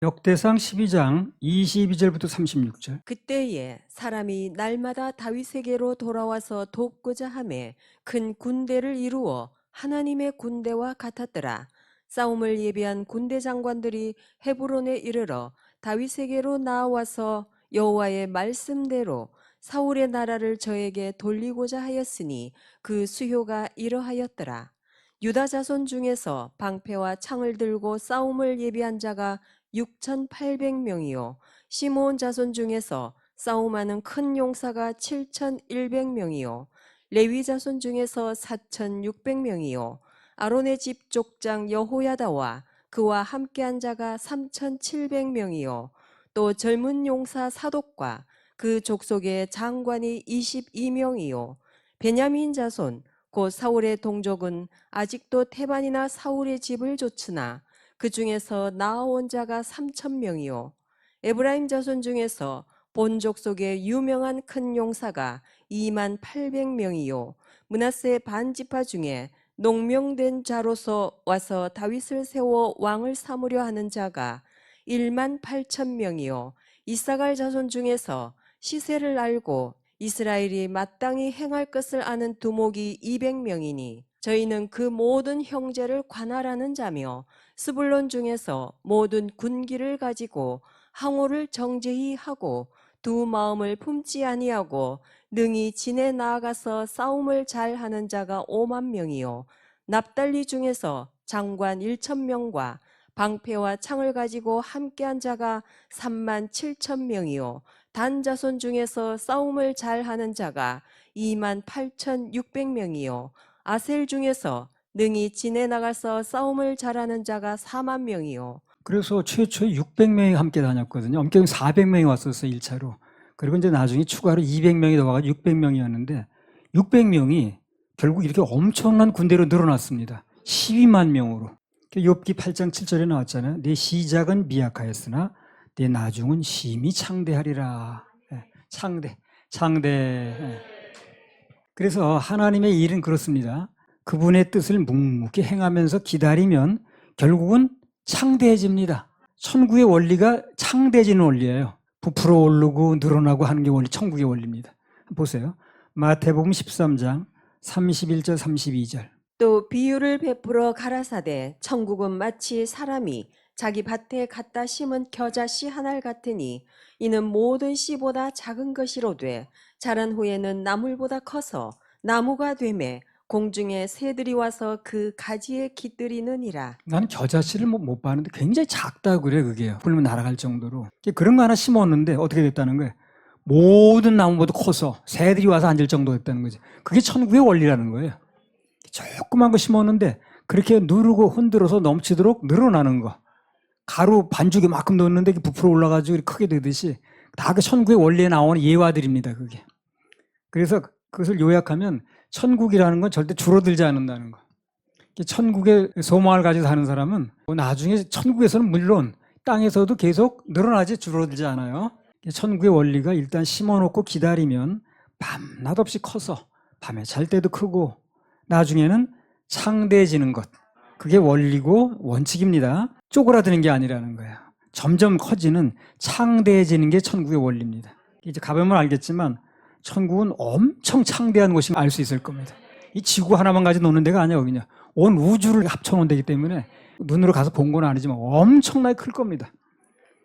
역대상 12장 22절부터 36절. 그때에 사람이 날마다 다윗에게로 돌아와서 돕고자 하매 큰 군대를 이루어 하나님의 군대와 같았더라. 싸움을 예비한 군대 장관들이 헤브론에 이르러 다윗에게로 나와서 여호와의 말씀대로 사울의 나라를 저에게 돌리고자 하였으니 그 수효가 이러하였더라. 유다 자손 중에서 방패와 창을 들고 싸움을 예비한 자가 6,800명이요 시므온 자손 중에서 싸움하는 큰 용사가 7,100명이요 레위 자손 중에서 4,600명이요 아론의 집 족장 여호야다와 그와 함께한 자가 3,700명이요 또 젊은 용사 사독과 그 족속의 장관이 22명이요 베냐민 자손 곧 사울의 동족은 아직도 테반이나 사울의 집을 좇으나 그 중에서 나아온 자가 3,000명이요 에브라임 자손 중에서 본 족속의 유명한 큰 용사가 28,000명이요 므낫세 반지파 중에 농명된 자로서 와서 다윗을 세워 왕을 삼으려 하는 자가 18,000명이요 이사갈 자손 중에서 시세를 알고 이스라엘이 마땅히 행할 것을 아는 두목이 200명이니 저희는 그 모든 형제를 관할하는 자며 스불론 중에서 모든 군기를 가지고 항우를 정제히 하고 두 마음을 품지 아니하고 능히 진에 나아가서 싸움을 잘하는 자가 50,000명이요 납달리 중에서 장관 1,000명과 방패와 창을 가지고 함께한 자가 37,000명이요 단 자손 중에서 싸움을 잘하는 자가 28,600명이요 아셀 중에서 능히 진에 나가서 싸움을 잘하는 자가 40,000명이요 그래서 최초에 600명이 함께 다녔거든요. 엄격히 400명이 왔었어요, 1차로. 그리고 이제 나중에 추가로 200명이 더 와가지고 600명이었는데 600명이 결국 이렇게 엄청난 군대로 늘어났습니다. 12만 명으로. 욥기 8장 7절에 나왔잖아요. 내 시작은 미약하였으나 내 나중은 심히 창대하리라. 창대. 그래서 하나님의 일은 그렇습니다. 그분의 뜻을 묵묵히 행하면서 기다리면 결국은 창대해집니다. 천국의 원리가 창대해지는 원리예요. 부풀어 오르고 늘어나고 하는 게 원리, 천국의 원리입니다. 보세요. 마태복음 13장 31절 32절. 또 비유를 베풀어 가라사대 천국은 마치 사람이 자기 밭에 갖다 심은 겨자씨 한 알 같으니 이는 모든 씨보다 작은 것이로되 자란 후에는 나물보다 커서 나무가 되매 공중에 새들이 와서 그 가지에 깃들이느니라. 나는 겨자씨를 못 봤는데 굉장히 작다고 그래, 그게. 불면 날아갈 정도로. 그런 거 하나 심었는데 어떻게 됐다는 거예요? 모든 나무보다 커서 새들이 와서 앉을 정도 됐다는 거지. 그게 천국의 원리라는 거예요. 조그만 거 심었는데 그렇게 누르고 흔들어서 넘치도록 늘어나는 거. 가루 반죽에 만큼 넣었는데 부풀어 올라가지고 크게 되듯이 다 그 천국의 원리에 나오는 예화들입니다, 그게. 그래서 그것을 요약하면 천국이라는 건 절대 줄어들지 않는다는 거. 천국의 소망을 가지고 사는 사람은 나중에 천국에서는 물론 땅에서도 계속 늘어나지 줄어들지 않아요. 천국의 원리가 일단 심어놓고 기다리면 밤낮 없이 커서 밤에 잘 때도 크고 나중에는 창대해지는 것. 그게 원리고 원칙입니다. 쪼그라드는 게 아니라는 거예요. 점점 커지는 창대해지는 게 천국의 원리입니다. 이제 가보면 알겠지만 천국은 엄청 창대한 곳인 걸 알 수 있을 겁니다. 이 지구 하나만 가지고 노는 데가 아니에요. 그냥 온 우주를 합쳐놓은 데이기 때문에 눈으로 가서 본 건 아니지만 엄청나게 클 겁니다.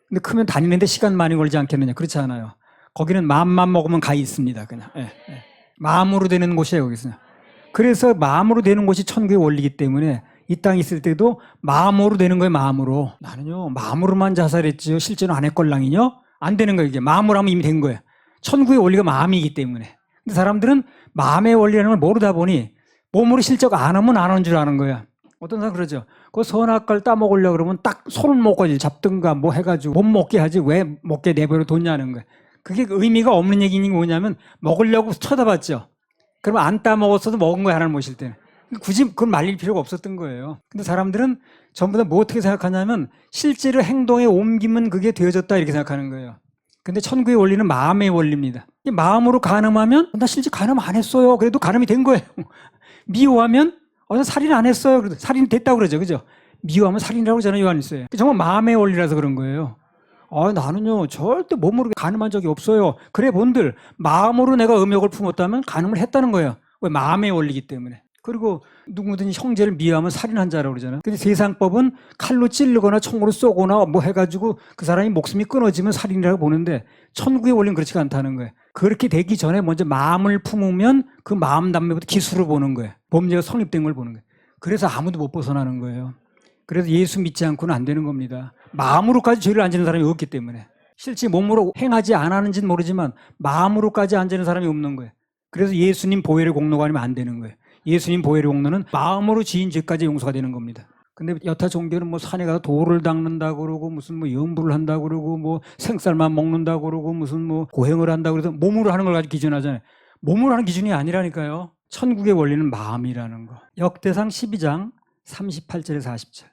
근데 크면 다니는데 시간 많이 걸리지 않겠느냐? 그렇지 않아요. 거기는 마음만 먹으면 가 있습니다. 그냥 마음으로 되는 곳이에요. 거기서. 그래서 마음으로 되는 곳이 천국의 원리이기 때문에 이 땅에 있을 때도 마음으로 되는 거예요. 마음으로. 나는요 마음으로만 자살했지요. 실제로 안 했걸랑이요? 안 되는 거예요. 이게 마음으로 하면 이미 된 거예요. 천국의 원리가 마음이기 때문에. 근데 사람들은 마음의 원리라는 걸 모르다 보니 몸으로 실적 안 하면 안 하는 줄 아는 거야. 어떤 사람 그러죠. 그 선악과를 따먹으려고 그러면 딱 손을 먹고 잡든가 뭐 해가지고 못 먹게 하지 왜 먹게 내버려 뒀냐는 거야. 그게 의미가 없는 얘기는 뭐냐면 먹으려고 쳐다봤죠. 그러면 안 따먹었어도 먹은 거야, 하나님 모실 때는. 굳이 그걸 말릴 필요가 없었던 거예요. 근데 사람들은 전부 다 뭐 어떻게 생각하냐면 실제로 행동에 옮기면 그게 되어졌다 이렇게 생각하는 거예요. 근데 천국의 원리는 마음의 원리입니다. 마음으로 간음하면 나 실제 간음 안 했어요. 그래도 간음이 된 거예요. 미워하면 나 살인 안 했어요. 그래도 살인 됐다고 그러죠. 그죠? 미워하면 살인이라고 저는 요한일서에. 정말 마음의 원리라서 그런 거예요. 나는요 절대 몸으로 간음한 적이 없어요. 그래 본들 마음으로 내가 음욕을 품었다면 간음을 했다는 거예요. 왜? 마음의 원리이기 때문에. 그리고 누구든지 형제를 미워하면 살인한 자라고 그러잖아요. 근데 세상법은 칼로 찌르거나 총으로 쏘거나 뭐 해가지고 그 사람이 목숨이 끊어지면 살인이라고 보는데 천국의 원리는 그렇지가 않다는 거예요. 그렇게 되기 전에 먼저 마음을 품으면 그 마음 담배부터 기술을 보는 거예요. 범죄가 성립된 걸 보는 거예요. 그래서 아무도 못 벗어나는 거예요. 그래서 예수 믿지 않고는 안 되는 겁니다. 마음으로까지 죄를 안 지는 사람이 없기 때문에. 실제 몸으로 행하지 않았는지는 모르지만 마음으로까지 안 지는 사람이 없는 거예요. 그래서 예수님 보혈의 공로가 아니면 안 되는 거예요. 예수님 보혈의 공로는 마음으로 지은 죄까지 용서가 되는 겁니다. 근데 여타 종교는 뭐 산에 가서 돌을 닦는다고 그러고 무슨 뭐 염불을 한다고 그러고 뭐 생쌀만 먹는다고 그러고 무슨 뭐 고행을 한다고 그래서 몸으로 하는 걸 가지고 기준하잖아요. 몸으로 하는 기준이 아니라니까요. 천국의 원리는 마음이라는 거. 역대상 12장 38절에서 40절.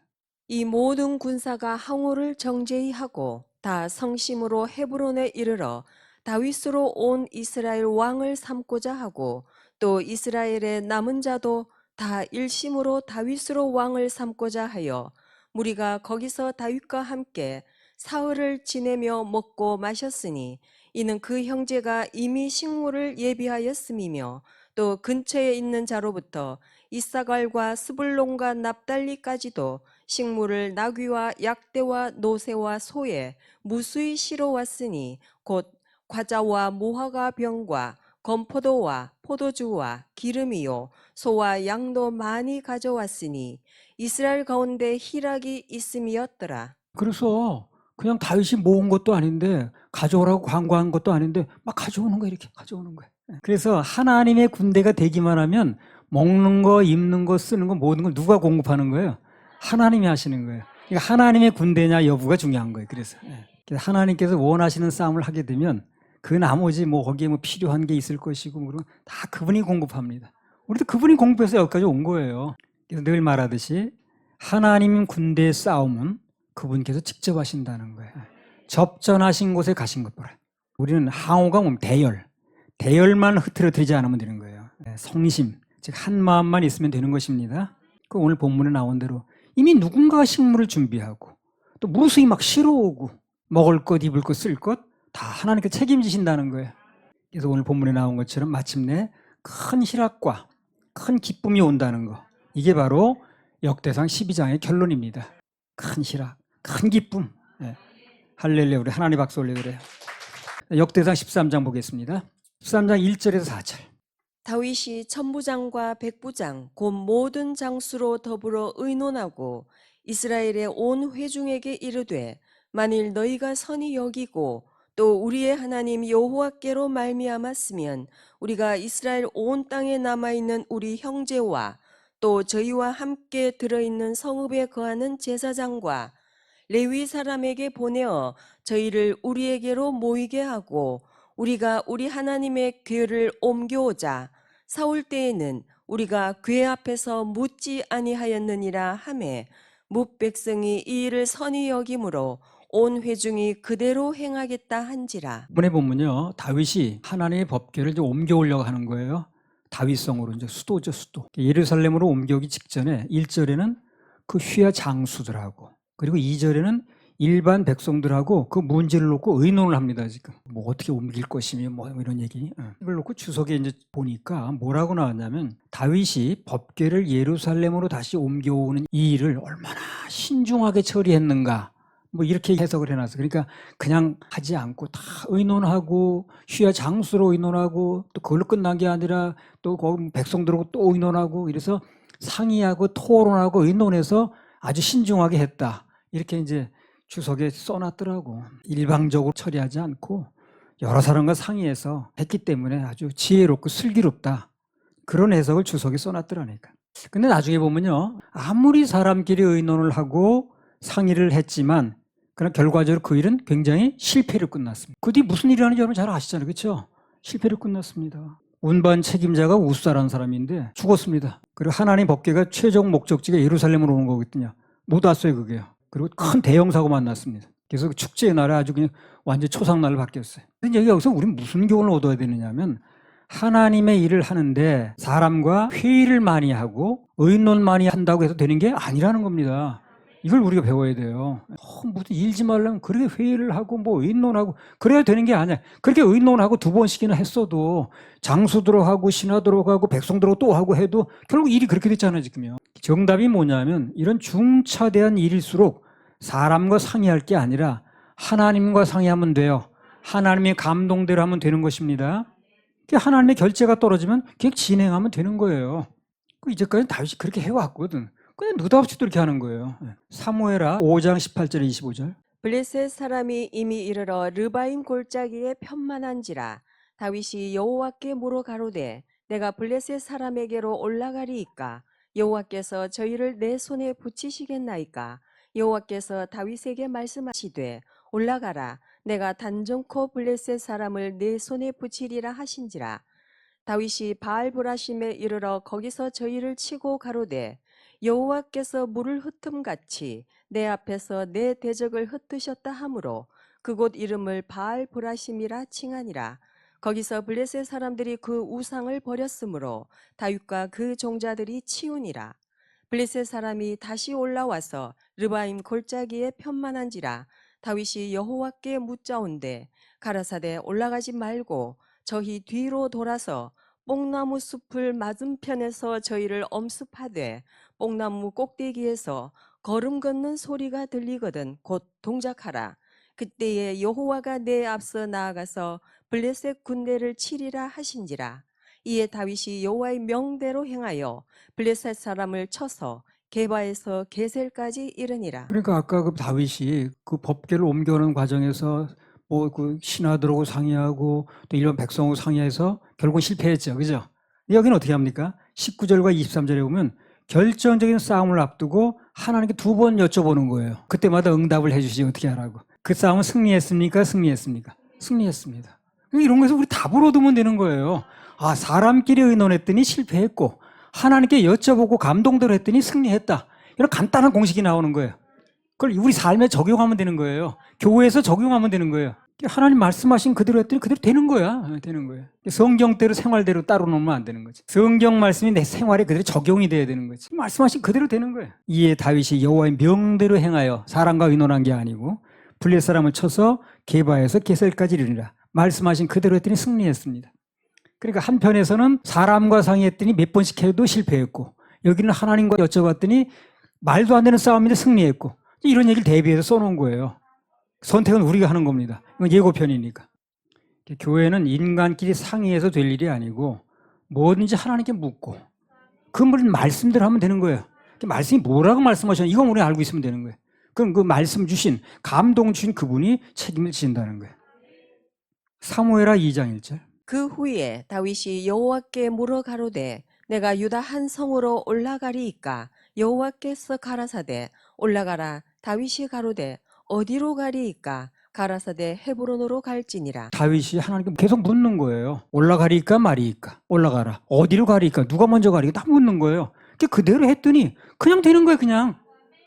이 모든 군사가 항우를 정제히 하고 다 성심으로 헤브론에 이르러 다윗으로 온 이스라엘 왕을 삼고자 하고 또 이스라엘의 남은 자도 다 일심으로 다윗으로 왕을 삼고자 하여 무리가 거기서 다윗과 함께 사흘을 지내며 먹고 마셨으니 이는 그 형제가 이미 식물을 예비하였음이며 또 근처에 있는 자로부터 이사갈과 스불론과 납달리까지도 식물을 나귀와 약대와 노새와 소에 무수히 실어왔으니 곧 과자와 무화과 병과 건포도와 포도주와 기름이요 소와 양도 많이 가져왔으니 이스라엘 가운데 희락이 있음이었더라. 그래서 그냥 다윗이 모은 것도 아닌데 가져오라고 광고한 것도 아닌데 막 가져오는 거예요. 이렇게 가져오는 거예요. 그래서 하나님의 군대가 되기만 하면 먹는 거, 입는 거, 쓰는 거 모든 걸 누가 공급하는 거예요? 하나님이 하시는 거예요. 그러니까 하나님의 군대냐 여부가 중요한 거예요. 그래서 하나님께서 원하시는 싸움을 하게 되면 그 나머지 뭐 거기에 뭐 필요한 게 있을 것이고 그러면 다 그분이 공급합니다. 우리도 그분이 공급해서 여기까지 온 거예요. 그래서 늘 말하듯이 하나님 군대의 싸움은 그분께서 직접 하신다는 거예요. 접전하신 곳에 가신 것 보라. 우리는 항우가 뭡니까? 대열. 대열만 흐트러뜨리지 않으면 되는 거예요. 성심, 즉 한 마음만 있으면 되는 것입니다. 그 오늘 본문에 나온 대로 이미 누군가가 식물을 준비하고 또 무수히 막 실어오고 먹을 것, 입을 것, 쓸 것 다 하나님께 책임지신다는 거예요. 그래서 오늘 본문에 나온 것처럼 마침내 큰 희락과 큰 기쁨이 온다는 거. 이게 바로 역대상 12장의 결론입니다. 큰 희락, 큰 기쁨. 할렐루야. 우리 하나님 박수 올려드려요. 역대상 13장 보겠습니다. 13장 1절에서 4절. 다윗이 천부장과 백부장 곧 모든 장수로 더불어 의논하고 이스라엘의 온 회중에게 이르되 만일 너희가 선히 여기고 또 우리의 하나님 여호와께로 말미암았으면 우리가 이스라엘 온 땅에 남아있는 우리 형제와 또 저희와 함께 들어있는 성읍에 거하는 제사장과 레위 사람에게 보내어 저희를 우리에게로 모이게 하고 우리가 우리 하나님의 궤를 옮겨오자. 사울 때에는 우리가 궤 앞에서 묻지 아니하였느니라 하매 뭇 백성이 이 일을 선히 여김으로 온 회중이 그대로 행하겠다 한지라. 이번에 보면요, 다윗이 하나님의 법궤를 이제 옮겨오려고 하는 거예요. 다윗성으로 이제 수도죠, 수도. 예루살렘으로 옮겨오기 직전에 1절에는 그 휘하 장수들하고 그리고 2절에는 일반 백성들하고 그 문제를 놓고 의논을 합니다. 지금 뭐 어떻게 옮길 것이며 뭐 이런 얘기. 이걸 놓고 주석에 이제 보니까 뭐라고 나왔냐면 다윗이 법궤를 예루살렘으로 다시 옮겨오는 이 일을 얼마나 신중하게 처리했는가. 뭐 이렇게 해석을 해놨어요. 그러니까 그냥 하지 않고 다 의논하고 휘하 장수로 의논하고 또 그걸로 끝난 게 아니라 또 거기 백성들하고 또 의논하고 이래서 상의하고 토론하고 의논해서 아주 신중하게 했다. 이렇게 이제 주석에 써놨더라고. 일방적으로 처리하지 않고 여러 사람과 상의해서 했기 때문에 아주 지혜롭고 슬기롭다. 그런 해석을 주석에 써놨더라니까. 근데 나중에 보면요, 아무리 사람끼리 의논을 하고 상의를 했지만 그러나 결과적으로 그 일은 굉장히 실패로 끝났습니다. 그 뒤 무슨 일이 하는지 여러분 잘 아시잖아요. 그렇죠? 실패로 끝났습니다. 운반 책임자가 우사라는 사람인데 죽었습니다. 그리고 하나님 법궤가 최종 목적지가 예루살렘으로 오는 거거든요. 못 왔어요, 그게요. 그리고 큰 대형 사고가 났습니다. 그래서 그 축제의 날에 아주 그냥 완전 초상날로 바뀌었어요. 근데 여기서 우리는 무슨 교훈을 얻어야 되느냐면 하나님의 일을 하는데 사람과 회의를 많이 하고 의논 많이 한다고 해서 되는 게 아니라는 겁니다. 이걸 우리가 배워야 돼요. 무슨 일지 말라면 그렇게 회의를 하고 뭐 의논하고 그래야 되는 게 아니야. 그렇게 의논하고 두 번씩이나 했어도 장수도록 하고 신하도록 하고 백성도록 또 하고 해도 결국 일이 그렇게 됐잖아요, 지금요. 정답이 뭐냐면 이런 중차대한 일일수록 사람과 상의할 게 아니라 하나님과 상의하면 돼요. 하나님의 감동대로 하면 되는 것입니다. 하나님의 결재가 떨어지면 그냥 진행하면 되는 거예요. 이제까지 다윗이 그렇게 해왔거든. 그냥 느닷없이 또 이렇게 하는 거예요. 사무엘하 5장 18절 25절. 블레셋 사람이 이미 이르러 르바임 골짜기에 편만한지라. 다윗이 여호와께 물어 가로되 내가 블레셋 사람에게로 올라가리이까. 여호와께서 저희를 내 손에 붙이시겠나이까. 여호와께서 다윗에게 말씀하시되 올라가라. 내가 단정코 블레셋 사람을 내 손에 붙이리라 하신지라. 다윗이 바알브라심에 이르러 거기서 저희를 치고 가로되 여호와께서 물을 흩음같이 내 앞에서 내 대적을 흩으셨다 하므로 그곳 이름을 바알브라심이라 칭하니라. 거기서 블레셋 사람들이 그 우상을 버렸으므로 다윗과 그 종자들이 치우니라. 블레셋 사람이 다시 올라와서 르바임 골짜기에 편만한지라. 다윗이 여호와께 묻자온대 가라사대 올라가지 말고 저희 뒤로 돌아서 뽕나무 숲을 맞은편에서 저희를 엄습하되 뽕나무 꼭대기에서 걸음 걷는 소리가 들리거든 곧 동작하라. 그때에 여호와가 내 앞서 나아가서 블레셋 군대를 치리라 하신지라. 이에 다윗이 여호와의 명대로 행하여 블레셋 사람을 쳐서 게바에서 게셀까지 이르니라. 그러니까 아까 그 다윗이 그 법궤를 옮겨오는 과정에서 뭐 그 신하들하고 상의하고 또 일반 백성하고 상의해서 결국 실패했죠. 그죠? 여기는 어떻게 합니까? 19절과 23절에 보면 결정적인 싸움을 앞두고 하나님께 두 번 여쭤보는 거예요. 그때마다 응답을 해주시지 어떻게 하라고. 그 싸움은 승리했습니까? 승리했습니까? 승리했습니다. 이런 거에서 우리 답을 얻으면 되는 거예요. 아, 사람끼리 의논했더니 실패했고 하나님께 여쭤보고 감동대로 했더니 승리했다. 이런 간단한 공식이 나오는 거예요. 그걸 우리 삶에 적용하면 되는 거예요. 교회에서 적용하면 되는 거예요. 하나님 말씀하신 그대로 했더니 그대로 되는 거야. 되는 거예요. 성경대로 생활대로 따로 놓으면 안 되는 거지. 성경 말씀이 내 생활에 그대로 적용이 돼야 되는 거지. 말씀하신 그대로 되는 거예요. 이에 다윗이 여호와의 명대로 행하여 사람과 의논한 게 아니고 블레 사람을 쳐서 게바에서 게셀까지 이르니라. 말씀하신 그대로 했더니 승리했습니다. 그러니까 한편에서는 사람과 상의했더니 몇 번씩 해도 실패했고 여기는 하나님과 여쭤봤더니 말도 안 되는 싸움인데 승리했고 이런 얘기를 대비해서 써놓은 거예요. 선택은 우리가 하는 겁니다. 이건 예고편이니까. 교회는 인간끼리 상의해서 될 일이 아니고 뭐든지 하나님께 묻고 그 말씀대로 하면 되는 거예요. 말씀이 뭐라고 말씀하셨는지 이건 우리가 알고 있으면 되는 거예요. 그럼 그 말씀 주신 감동 주신 그분이 책임을 지신다는 거예요. 사무엘하 2장 1절. 그 후에 다윗이 여호와께 물어 가로되 내가 유다 한 성으로 올라가리이까. 여호와께서 가라사대 올라가라. 다윗이 가로되 어디로 가리이까. 가라사대 헤브론으로 갈지니라. 다윗이 하나님께 계속 묻는 거예요. 올라가리까 말이까. 올라가라. 어디로 가리까. 누가 먼저 가리까. 다 묻는 거예요. 그대로 했더니 그냥 되는 거예요. 그냥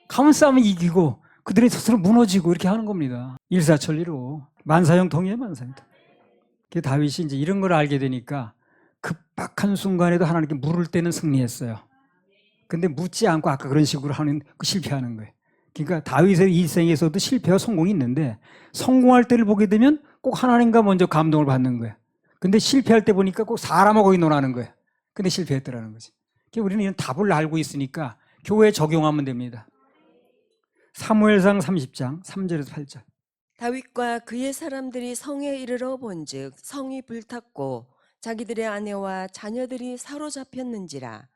가면 싸우면 이기고 그들의 스스로 무너지고 이렇게 하는 겁니다. 일사천리로 만사형통이에요. 만사형통. 다윗이 이제 이런 걸 알게 되니까 급박한 순간에도 하나님께 물을 때는 승리했어요. 근데 묻지 않고 아까 그런 식으로 하는 실패하는 거예요. 그러니까 다윗의 일생에서도 실패와 성공이 있는데 성공할 때를 보게 되면 꼭 하나님과 먼저 감동을 받는 거예요. 근데 실패할 때 보니까 꼭 사람하고 의논하는 거예요. 근데 실패했더라는 거지. 우리는 이런 답을 알고 있으니까 교회에 적용하면 됩니다. 사무엘상 30장 3절에서 8절. 다윗과 그의 사람들이 성에 이르러 본즉 성이 불탔고 자기들의 아내와 자녀들이 사로잡혔는지라.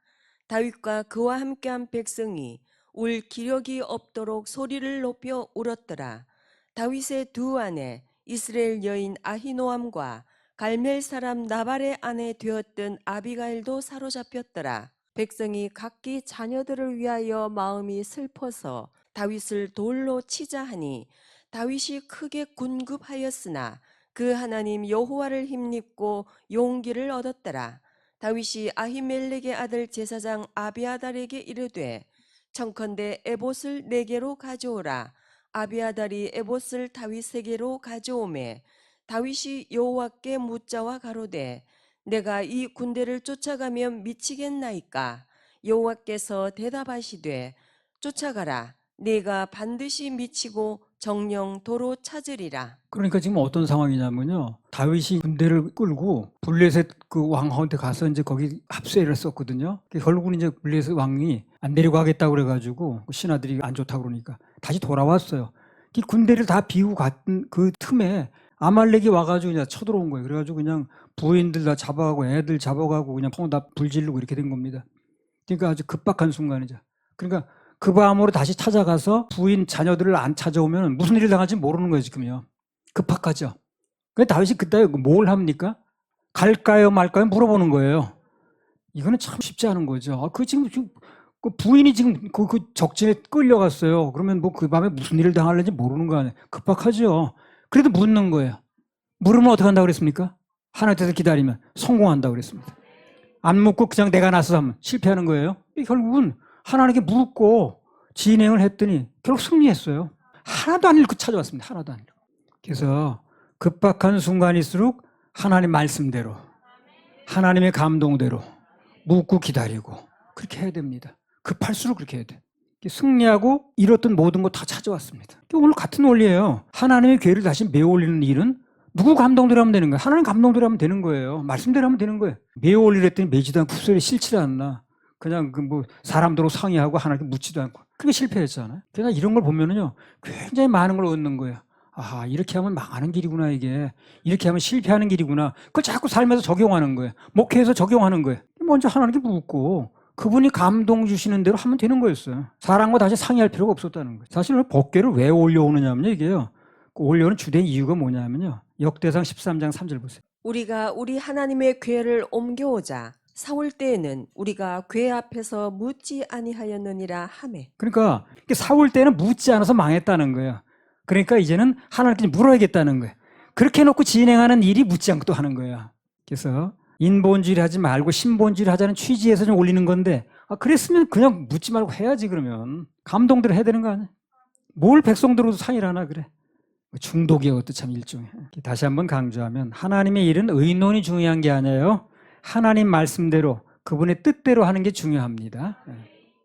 다윗과 그와 함께한 백성이 울 기력이 없도록 소리를 높여 울었더라. 다윗의 두 아내 이스라엘 여인 아히노암과 갈멜 사람 나발의 아내 되었던 아비가일도 사로잡혔더라. 백성이 각기 자녀들을 위하여 마음이 슬퍼서 다윗을 돌로 치자 하니 다윗이 크게 군급하였으나 그 하나님 여호와를 힘입고 용기를 얻었더라. 다윗이 아히멜렉의 아들 제사장 아비아달에게 이르되 청컨대 에봇을 네개로 가져오라. 아비아달이 에봇을 다윗에게로 가져오매 다윗이 여호와께 묻자와 가로되 내가 이 군대를 쫓아가면 미치겠나이까. 여호와께서 대답하시되 쫓아가라. 네가 반드시 미치고 정령 도로 찾으리라. 그러니까 지금 어떤 상황이냐면요. 다윗이 군대를 끌고 블레셋 그 왕한테 가서 이제 거기 합세를 했었거든요. 결국은 이제 블레셋 왕이 안 데리고 가겠다고 그래가지고 신하들이 안 좋다고 그러니까 다시 돌아왔어요. 이 군대를 다 비우고 갔던 그 틈에 아말렉이 와가지고 그냥 쳐들어온 거예요. 그래가지고 그냥 부인들 다 잡아가고 애들 잡아가고 그냥 다 불지르고 이렇게 된 겁니다. 그러니까 아주 급박한 순간이죠. 그러니까 그 밤으로 다시 찾아가서 부인 자녀들을 안 찾아오면 무슨 일을 당할지 모르는 거예요, 지금요. 급박하죠. 근데 다윗이 그때 뭘 합니까? 갈까요, 말까요? 물어보는 거예요. 이거는 참 쉽지 않은 거죠. 지금 그 부인이 지금 그 적진에 끌려갔어요. 그러면 뭐 그 밤에 무슨 일을 당할는지 모르는 거 아니에요. 급박하죠. 그래도 묻는 거예요. 물으면 어떻게 한다고 그랬습니까? 하나님께서 기다리면 성공한다고 그랬습니다. 안 묻고 그냥 내가 나서 하면 실패하는 거예요. 결국은 하나님께 묻고 진행을 했더니 결국 승리했어요. 하나도 안 잃고 찾아왔습니다. 하나도 안 잃고. 그래서 급박한 순간일수록 하나님 말씀대로 하나님의 감동대로 묻고 기다리고 그렇게 해야 됩니다. 급할수록 그렇게 해야 돼. 승리하고 잃었던 모든 거 다 찾아왔습니다. 오늘 같은 원리예요. 하나님의 괴를 다시 메어올리는 일은 누구 감동대로 하면 되는 거예요? 하나님 감동대로 하면 되는 거예요. 말씀대로 하면 되는 거예요. 메어올리랬더니 매지도 않고 풋소리 싫지 않나. 그냥 사람들하고 상의하고 하나님께 묻지도 않고. 그게 실패했잖아요. 그러니까 이런 걸 보면은요, 굉장히 많은 걸 얻는 거예요. 아, 이렇게 하면 망하는 길이구나, 이게. 이렇게 하면 실패하는 길이구나. 그걸 자꾸 삶에서 적용하는 거예요. 목회에서 적용하는 거예요. 먼저 하나님께 묻고, 그분이 감동 주시는 대로 하면 되는 거였어요. 사람과 다시 상의할 필요가 없었다는 거예요. 사실 법궤를 왜 올려오느냐면요, 이게요. 올려오는 주된 이유가 뭐냐면요. 역대상 13장 3절 보세요. 우리가 우리 하나님의 궤를 옮겨오자 사울 때에는 우리가 궤 앞에서 묻지 아니하였느니라 하매. 그러니까 사울 때는 묻지 않아서 망했다는 거예요. 그러니까 이제는 하나님께 물어야겠다는 거예요. 그렇게 해놓고 진행하는 일이 묻지 않고 또 하는 거예요. 그래서 인본주의를 하지 말고 신본주의를 하자는 취지에서 좀 올리는 건데, 그랬으면 그냥 묻지 말고 해야지. 그러면 감동대로 해야 되는 거 아니야? 뭘 백성들로도 상의를 하나 그래. 중독이야, 그것도 참 일종의. 다시 한번 강조하면 하나님의 일은 의논이 중요한 게 아니에요. 하나님 말씀대로 그분의 뜻대로 하는 게 중요합니다.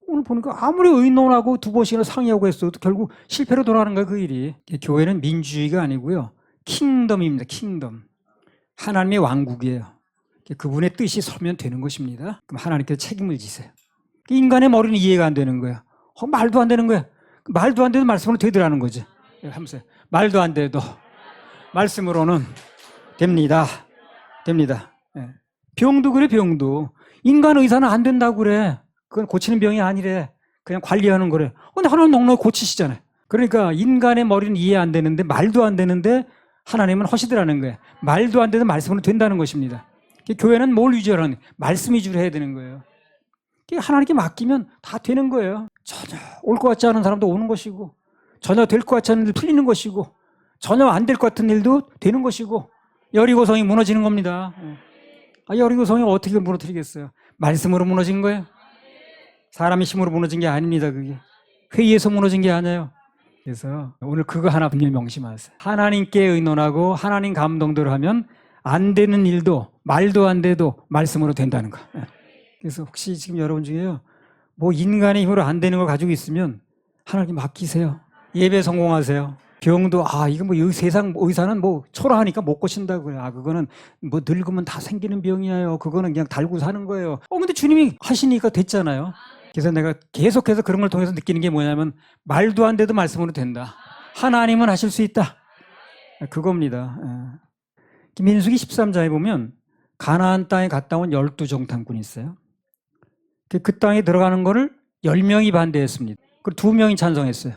오늘 보니까 아무리 의논하고 두 번씩이나 상의하고 했어도 결국 실패로 돌아가는 거예요, 그 일이. 교회는 민주주의가 아니고요, 킹덤입니다. 킹덤. 하나님의 왕국이에요. 그분의 뜻이 서면 되는 것입니다. 그럼 하나님께서 책임을 지세요. 인간의 머리는 이해가 안 되는 거예요. 말도 안 되는 거예요. 말도 안 돼도 말씀으로 되더라는 거지. 하면서 말도 안 돼도 말씀으로는 됩니다. 됩니다. 병도 그래, 병도. 인간 의사는 안 된다고 그래. 그건 고치는 병이 아니래. 그냥 관리하는 거래. 근데 하나님 넉넉히 고치시잖아요. 그러니까 인간의 머리는 이해 안 되는데, 말도 안 되는데 하나님은 하시더라는 거예요. 말도 안 돼도 말씀으로 된다는 것입니다. 교회는 뭘 유지하라는 거예요? 말씀 위주로 해야 되는 거예요. 하나님께 맡기면 다 되는 거예요. 전혀 올 것 같지 않은 사람도 오는 것이고, 전혀 될 것 같지 않은 일 풀리는 것이고, 전혀 안 될 것 같은 일도 되는 것이고, 여리고성이 무너지는 겁니다. 여리고성이 어떻게 무너뜨리겠어요? 말씀으로 무너진 거예요. 사람의 힘으로 무너진 게 아닙니다. 그게 회의에서 무너진 게 아니에요. 그래서 오늘 그거 하나 분명히 명심하세요. 하나님께 의논하고 하나님 감동대로 하면 안 되는 일도 말도 안 돼도 말씀으로 된다는 거. 그래서 혹시 지금 여러분 중에요, 뭐 인간의 힘으로 안 되는 걸 가지고 있으면 하나님께 맡기세요. 예배 성공하세요. 병도 이거 뭐 세상 의사는 뭐 초라하니까 못 고친다고 그래. 그거는 뭐 늙으면 다 생기는 병이에요. 그거는 그냥 달고 사는 거예요. 근데 주님이 하시니까 됐잖아요. 그래서 내가 계속해서 그런 걸 통해서 느끼는 게 뭐냐면, 말도 안 돼도 말씀으로 된다. 하나님은 하실 수 있다. 그겁니다. 민수기 13장에 보면 가나안 땅에 갔다 온 12정탐꾼이 있어요. 그 땅에 들어가는 거를 10명이 반대했습니다. 그리고 2명이 찬성했어요.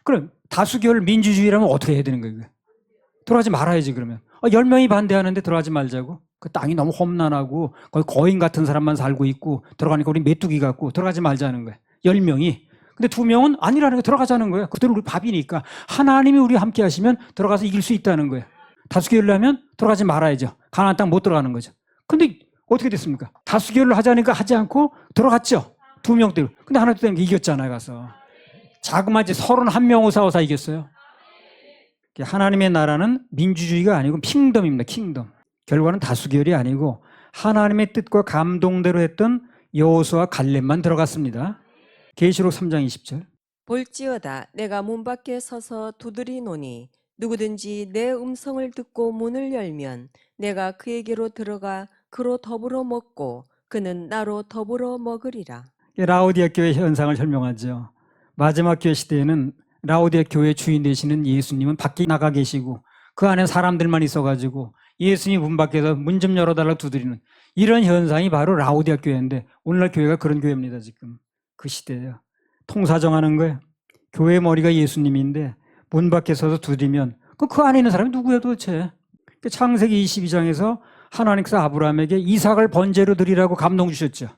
그럼 다수결 민주주의라면 어떻게 해야 되는 거예요? 들어가지 말아야지. 그러면 10명이 반대하는데 들어가지 말자고? 그 땅이 너무 험난하고 거기 거인 같은 사람만 살고 있고 들어가니까 우리 메뚜기 같고 들어가지 말자는 거예요. 10명이. 근데 2명은 아니라는 거, 들어가자는 거예요. 그들은 우리 밥이니까 하나님이 우리 함께 하시면 들어가서 이길 수 있다는 거예요. 다수결을 하면 들어가지 말아야죠. 가나안 땅 못 들어가는 거죠. 근데 어떻게 됐습니까? 다수결을 하자니까 하지 않고 들어갔죠. 2명대로. 근데 하나 때문에 이겼잖아요. 가서 자그마치 31명 오사오사 이겼어요. 하나님의 나라는 민주주의가 아니고 킹덤입니다. 킹덤. 결과는 다수결이 아니고 하나님의 뜻과 감동대로 했던 여호수아 갈렙만 들어갔습니다. 계시록 3장 20절. 볼지어다 내가 문 밖에 서서 두드리노니 누구든지 내 음성을 듣고 문을 열면 내가 그에게로 들어가 그로 더불어 먹고 그는 나로 더불어 먹으리라. 라오디아 교회 현상을 설명하죠. 마지막 교회 시대에는 라오디아 교회 주인 되시는 예수님은 밖에 나가 계시고 그 안에 사람들만 있어가지고 예수님이 문 밖에서 문 좀 열어달라고 두드리는 이런 현상이 바로 라오디아 교회인데 오늘날 교회가 그런 교회입니다. 지금 그 시대예요. 통사정하는 거예요. 교회 머리가 예수님인데 문 밖에 서서 두드리면 그 안에 있는 사람이 누구야 도대체. 창세기 22장에서 하나님께서 아브라함에게 이삭을 번제로 드리라고 감동 주셨죠.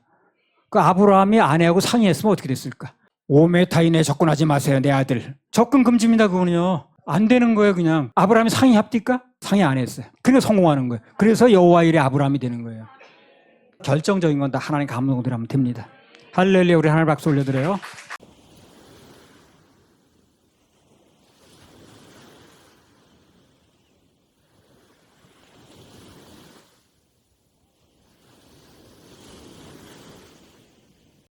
그 아브라함이 아내하고 상의했으면 어떻게 됐을까? 5m 이내에 접근하지 마세요, 내 아들. 접근 금지입니다, 그거는요. 안 되는 거예요, 그냥. 아브라함이 상의합니까? 상의 안 했어요. 그러니까 성공하는 거예요. 그래서 여호와 일에 아브라함이 되는 거예요. 결정적인 건 다 하나님 감동을 하면 됩니다. 할렐루야, 우리 하나님 박수 올려드려요.